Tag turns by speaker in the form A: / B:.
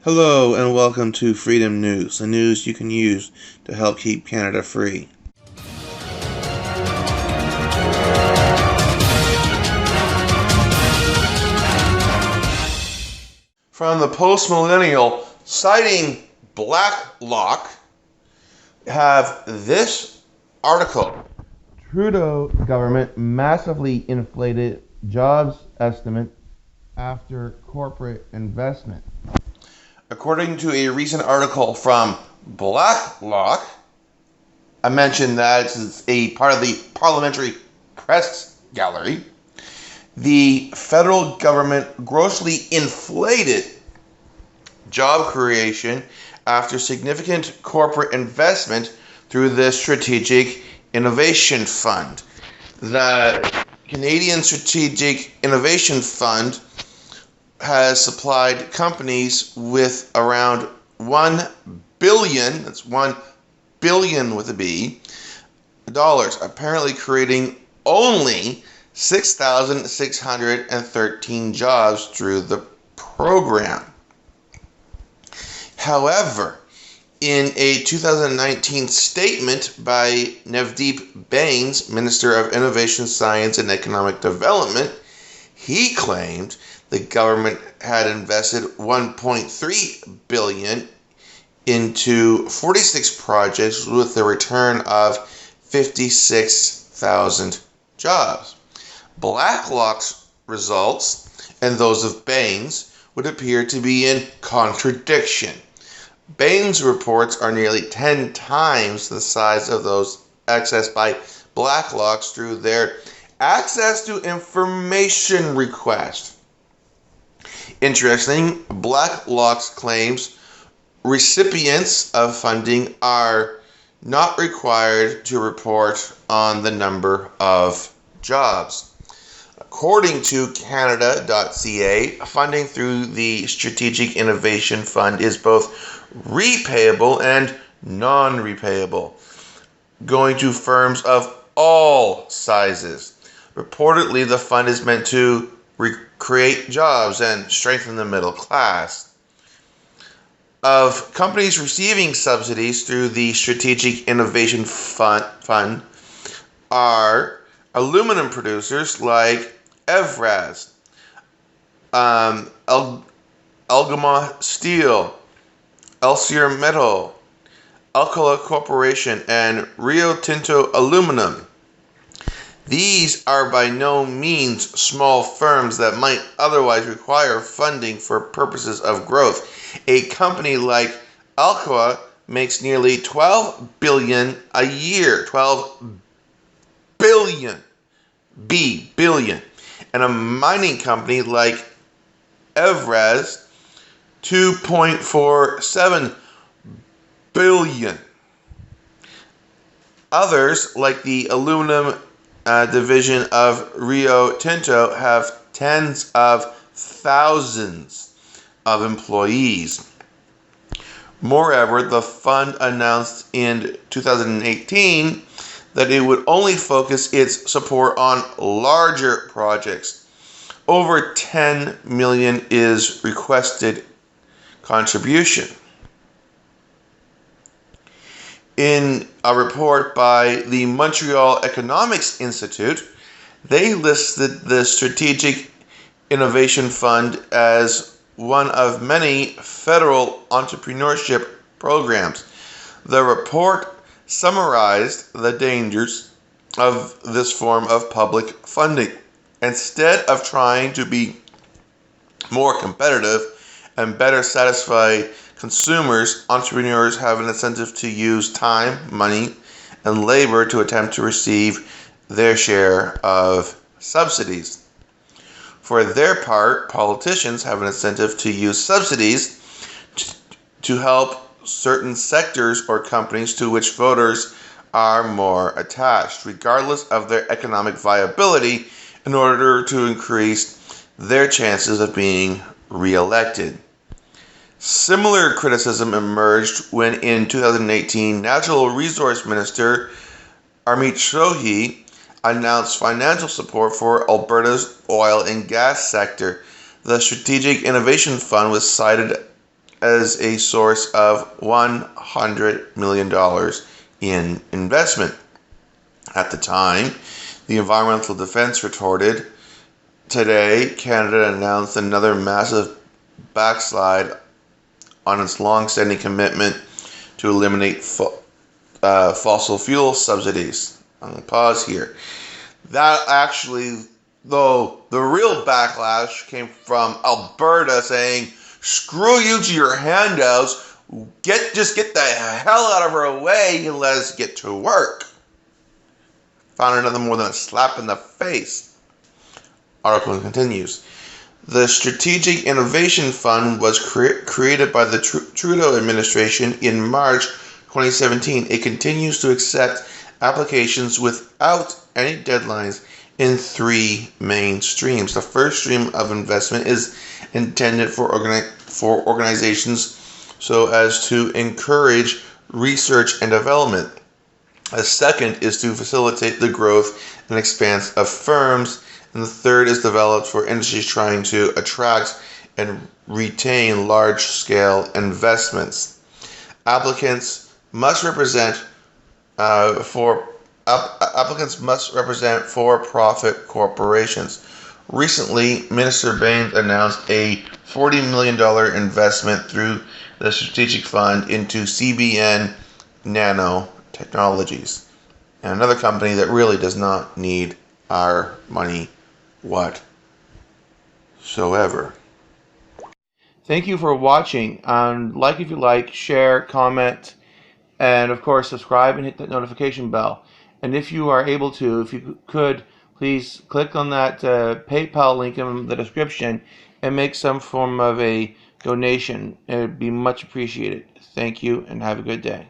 A: Hello and welcome to Freedom News, the news you can use to help keep Canada free. From the Post-Millennial, citing Blacklock, have this article. Trudeau government massively inflated jobs estimate after corporate investment. According to a recent article from Blacklock, I mentioned that it's a part of the Parliamentary Press Gallery. The federal government grossly inflated job creation after significant corporate investment through the Strategic Innovation Fund. The Canadian Strategic Innovation Fund has supplied companies with around $1 billion, that's $1 billion with a B, dollars, apparently creating only 6,613 jobs through the program. However, in a 2019 statement by Navdeep Bains, Minister of Innovation, Science and Economic Development, he claimed the government had invested $1.3 billion into 46 projects with a return of 56,000 jobs. Blacklock's results and those of Bains would appear to be in contradiction. Bains' reports are nearly 10 times the size of those accessed by Blacklock's through their access to information request. Interesting, Blacklock's claims recipients of funding are not required to report on the number of jobs. According to Canada.ca, funding through the Strategic Innovation Fund is both repayable and non-repayable, going to firms of all sizes. Reportedly, the fund is meant to create jobs and strengthen the middle class. Of companies receiving subsidies through the Strategic Innovation Fund are aluminum producers like Evraz, Algoma Steel, Elsier Metal, Alcoa Corporation, and Rio Tinto Aluminum. These are by no means small firms that might otherwise require funding for purposes of growth. A company like Alcoa makes nearly $12 billion a year. $12 billion. Billion. And a mining company like Evraz, $2.47 billion. Others, like the aluminum division of Rio Tinto, have tens of thousands of employees. Moreover, the fund announced in 2018 that it would only focus its support on larger projects. Over $10 million is requested contribution. In a report by the Montreal Economics Institute, they listed the Strategic Innovation Fund as one of many federal entrepreneurship programs. The report summarized the dangers of this form of public funding. Instead of trying to be more competitive and better satisfy consumers, entrepreneurs have an incentive to use time, money, and labor to attempt to receive their share of subsidies. For their part, politicians have an incentive to use subsidies to help certain sectors or companies to which voters are more attached, regardless of their economic viability, in order to increase their chances of being re-elected. Similar criticism emerged when in 2018, Natural Resource Minister Amit Sohi announced financial support for Alberta's oil and gas sector. The Strategic Innovation Fund was cited as a source of $100 million in investment. At the time, the Environmental Defense retorted, "Today, Canada announced another massive backslide on its long-standing commitment to eliminate fossil fuel subsidies." I'm going to pause here. That actually, though, the real backlash came from Alberta saying, "Screw you to your handouts. Just get the hell out of our way and let us get to work." Found nothing more than a slap in the face. Article continues. The Strategic Innovation Fund was created by the Trudeau administration in March 2017. It continues to accept applications without any deadlines in three main streams. The first stream of investment is intended for organizations so as to encourage research and development. The second is to facilitate the growth and expanse of firms. And the third is developed for industries trying to attract and retain large-scale investments. Applicants must represent for-profit corporations. Recently, Minister Bains announced a $40 million investment through the Strategic Fund into CBN Nanotechnologies, and another company that really does not need our money whatsoever. Thank you for watching. Like if you like, share, comment, and of course subscribe and hit that notification bell. And if you are able to, if you could, please click on that PayPal link in the description and make some form of a donation. It would be much appreciated. Thank you and have a good day.